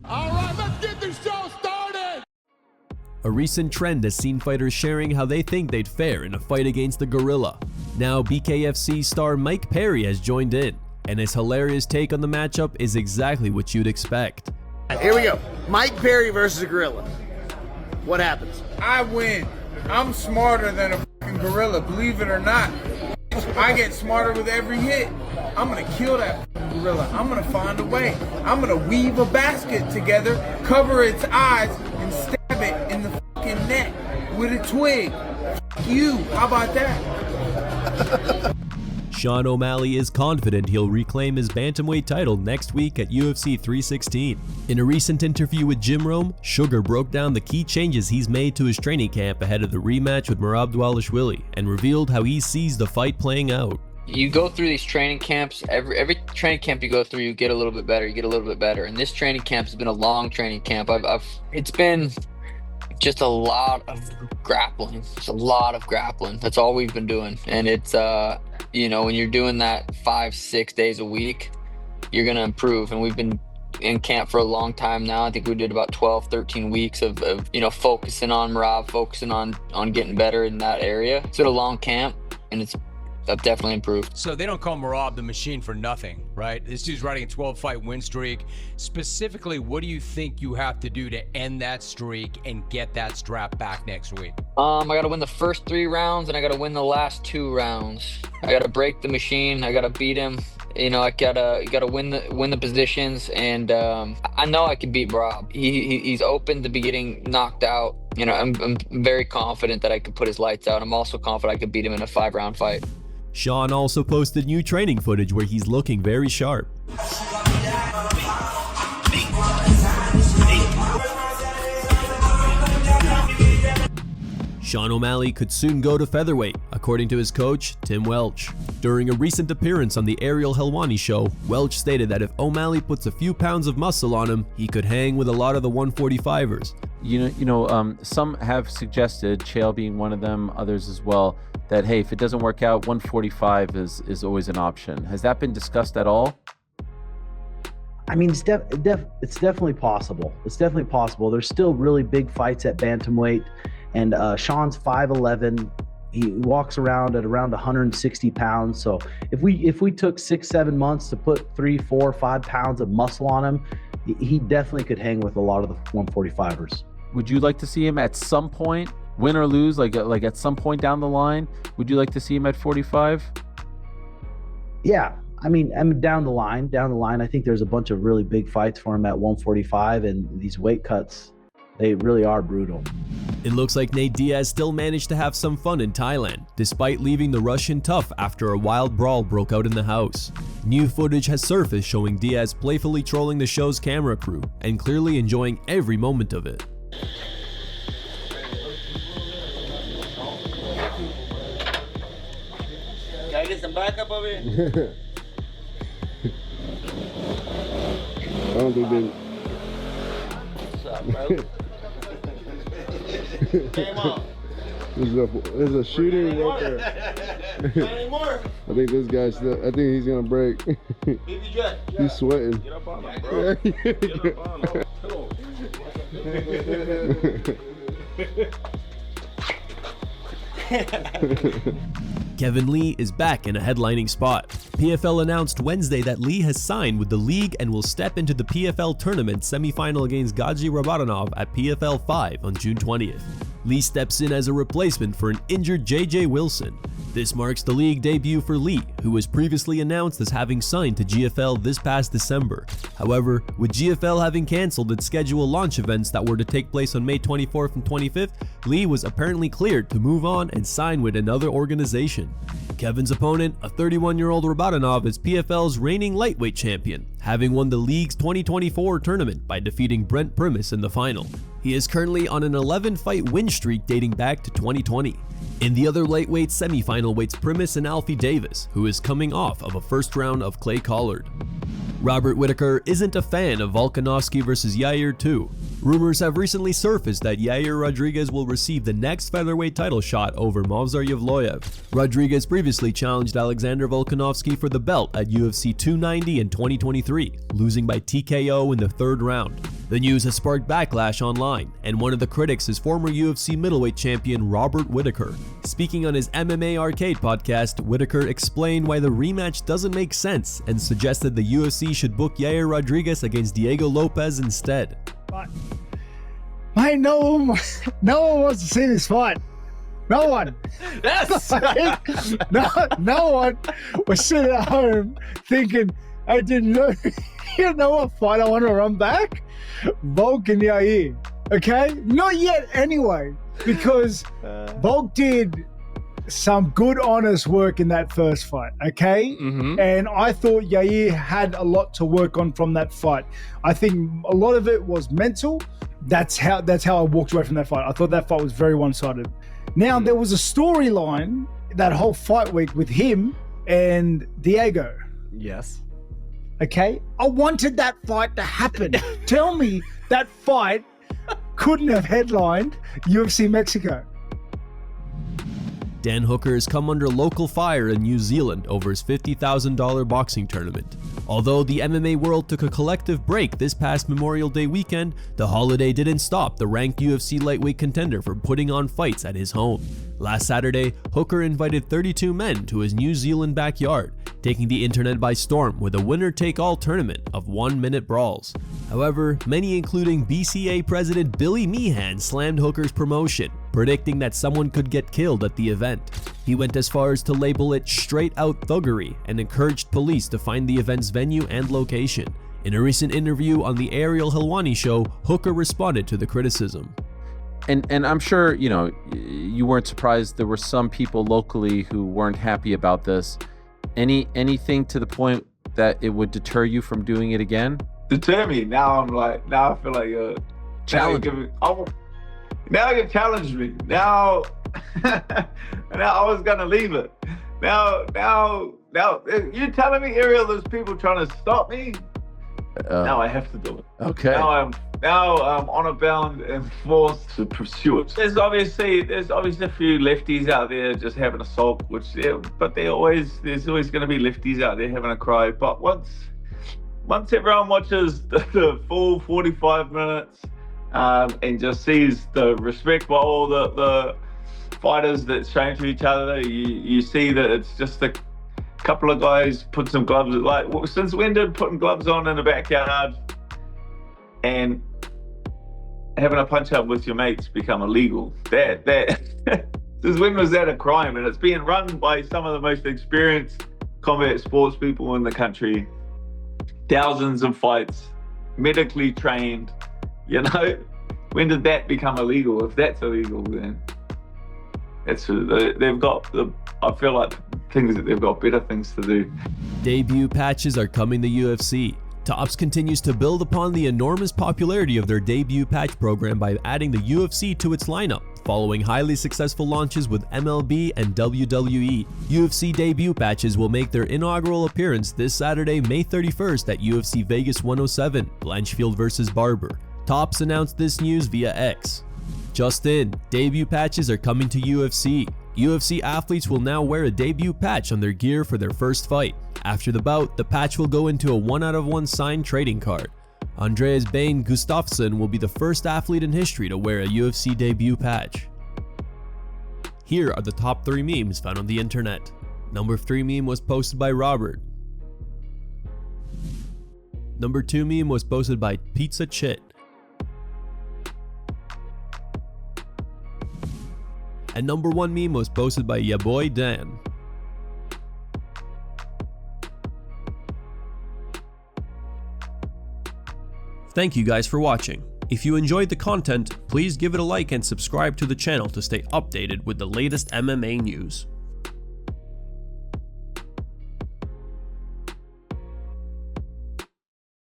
All right, let's get this show started. A recent trend has seen fighters sharing how they think they'd fare in a fight against the gorilla. Now BKFC star Mike Perry has joined in, and his hilarious take on the matchup is exactly what you'd expect. Here we go. Mike Perry versus a gorilla. What happens? I win. I'm smarter than a fucking gorilla, believe it or not. I get smarter with every hit. I'm gonna kill that fucking gorilla. I'm gonna find a way. I'm gonna weave a basket together, cover its eyes, and stab it in the fucking neck with a twig. Fuck you. How about that? Sean O'Malley is confident he'll reclaim his bantamweight title next week at UFC 316. In a recent interview with Jim Rome, Sugar broke down the key changes he's made to his training camp ahead of the rematch with Merab DVALISHVILI and revealed how he sees the fight playing out. You go through these training camps, every training camp you go through, you get a little bit better, And this training camp has been a long training camp. It's been just a lot of grappling. It's a lot of grappling. That's all we've been doing. And it's, you know, when you're doing that 5-6 days a week, you're going to improve. And we've been in camp for a long time now. I think we did about 12-13 weeks of you know, focusing on Merab, focusing on getting better in that area. It's been a long camp, and I've definitely improved. So they don't call Merab the machine for nothing, right? This dude's riding a 12-fight win streak. Specifically, what do you think you have to do to end that streak and get that strap back next week? I got to win the first 3 rounds, and I got to win the last 2 rounds. I got to break the machine. I got to beat him. You know, you gotta win the positions, and I know I can beat Merab. He's open to be getting knocked out. You know, I'm very confident that I could put his lights out. I'm also confident I could beat him in a 5-round fight. Sean also posted new training footage where he's looking very sharp. Sean O'Malley could soon go to featherweight, according to his coach, Tim Welch. During a recent appearance on the Ariel Helwani show, Welch stated that if O'Malley puts a few pounds of muscle on him, he could hang with a lot of the 145ers. Some have suggested, Chael being one of them, others as well, that hey, if it doesn't work out, 145 is always an option. Has that been discussed at all? I mean, it's definitely possible. It's definitely possible. There's still really big fights at bantamweight, and Sean's 5'11". He walks around at around 160 pounds. So if we took 6-7 months to put 3, 4, 5 pounds of muscle on him, he definitely could hang with a lot of the 145ers. Would you like to see him at some point, win or lose, like at some point down the line? Would you like to see him at 45? Yeah, I mean down the line, I think there's a bunch of really big fights for him at 145, and these weight cuts, they really are brutal. It looks like Nate Diaz still managed to have some fun in Thailand, despite leaving the Russian TUF after a wild brawl broke out in the house. New footage has surfaced showing Diaz playfully trolling the show's camera crew and clearly enjoying every moment of it. Can I get some backup over here? I don't think they... What's up, bro? Game on. There's a shooting right there. Not anymore. I think this guy's still, I think he's gonna break. BB Jet. He's sweating. Get up on him, bro. Get up on him. Come on. Kevin Lee is back in a headlining spot. PFL announced Wednesday that Lee has signed with the league and will step into the PFL tournament semifinal against Gadzhi Rabadanov at PFL 5 on June 20th. Lee steps in as a replacement for an injured JJ Wilson. This marks the league debut for Lee, who was previously announced as having signed to GFL this past December. However, with GFL having cancelled its scheduled launch events that were to take place on May 24th and 25th, Lee was apparently cleared to move on and sign with another organization. Kevin's opponent, a 31-year-old Rabadanov, is PFL's reigning lightweight champion, having won the league's 2024 tournament by defeating Brent Primus in the final. He is currently on an 11-fight win streak dating back to 2020. In the other lightweight semifinal waits Primus and Alfie Davis, who is coming off of a first round of Clay Collard. Robert Whittaker isn't a fan of Volkanovski versus Yair 2. Rumors have recently surfaced that Yair Rodriguez will receive the next featherweight title shot over Movsar Evloev. Rodriguez previously challenged Alexander Volkanovski for the belt at UFC 290 in 2023, losing by TKO in the 3rd round. The news has sparked backlash online, and one of the critics is former UFC middleweight champion Robert Whittaker. Speaking on his MMA Arcade podcast, Whittaker explained why the rematch doesn't make sense and suggested the UFC should book Yair Rodriguez against Diego Lopez instead. But, mate, no one wants to see this fight. No one. Yes. no one was sitting at home thinking, I didn't know. You know what fight I want to run back? Volk and Yair. Okay? Not yet anyway, because Volk did some good, honest work in that first fight, okay? And I thought Yair had a lot to work on from that fight. I think a lot of it was mental. That's how I walked away from that fight. I thought that fight was very one-sided. Now, there was a storyline that whole fight week with him and Diego. Yes. Okay? I wanted that fight to happen. Tell me that fight couldn't have headlined UFC Mexico. Dan Hooker has come under local fire in New Zealand over his $50,000 boxing tournament. Although the MMA world took a collective break this past Memorial Day weekend, the holiday didn't stop the ranked UFC lightweight contender from putting on fights at his home. Last Saturday, Hooker invited 32 men to his New Zealand backyard, taking the internet by storm with a winner-take-all tournament of 1-minute brawls. However, many including BCA President Billy Meehan slammed Hooker's promotion, predicting that someone could get killed at the event. He went as far as to label it straight-out thuggery and encouraged police to find the event's venue and location. In a recent interview on the Ariel Helwani show, Hooker responded to the criticism. And I'm sure, you know, you weren't surprised there were some people locally who weren't happy about this. Anything to the point that it would deter you from doing it again? Deter me? Now I feel like challenge. Now you challenged me. Now I was gonna leave it. Now you're telling me, Ariel, there's people trying to stop me? Now I have to do it. Okay. Now I'm honor bound and forced to pursue it. There's obviously a few lefties out there just having a sulk, but there's always going to be lefties out there having a cry. But once everyone watches the full 45 minutes and just sees the respect by all the fighters that's shown to each other, you see that it's just a couple of guys put some gloves. Like, since when did putting gloves on in the backyard and having a punch up with your mates become illegal? That since when was that a crime? And it's being run by some of the most experienced combat sports people in the country. Thousands of fights, medically trained. You know, when did that become illegal? If that's illegal, then they've got I feel like they've got better things to do. Debut patches are coming to UFC. TUF'S continues to build upon the enormous popularity of their debut patch program by adding the UFC to its lineup, following highly successful launches with MLB and WWE. UFC debut patches will make their inaugural appearance this Saturday, May 31st at UFC Vegas 107, Blanchfield vs. Barber. TUF'S announced this news via X. Just in, debut patches are coming to UFC. UFC athletes will now wear a debut patch on their gear for their first fight. After the bout, the patch will go into a 1/1 signed trading card. Andreas Bain Gustafsson will be the first athlete in history to wear a UFC debut patch. Here are the top 3 memes found on the internet. Number 3 meme was posted by Robert. Number 2 meme was posted by Pizza Chit. And number 1 meme was posted by ya boy Dan. Thank you guys for watching. If you enjoyed the content, please give it a like and subscribe to the channel to stay updated with the latest MMA news.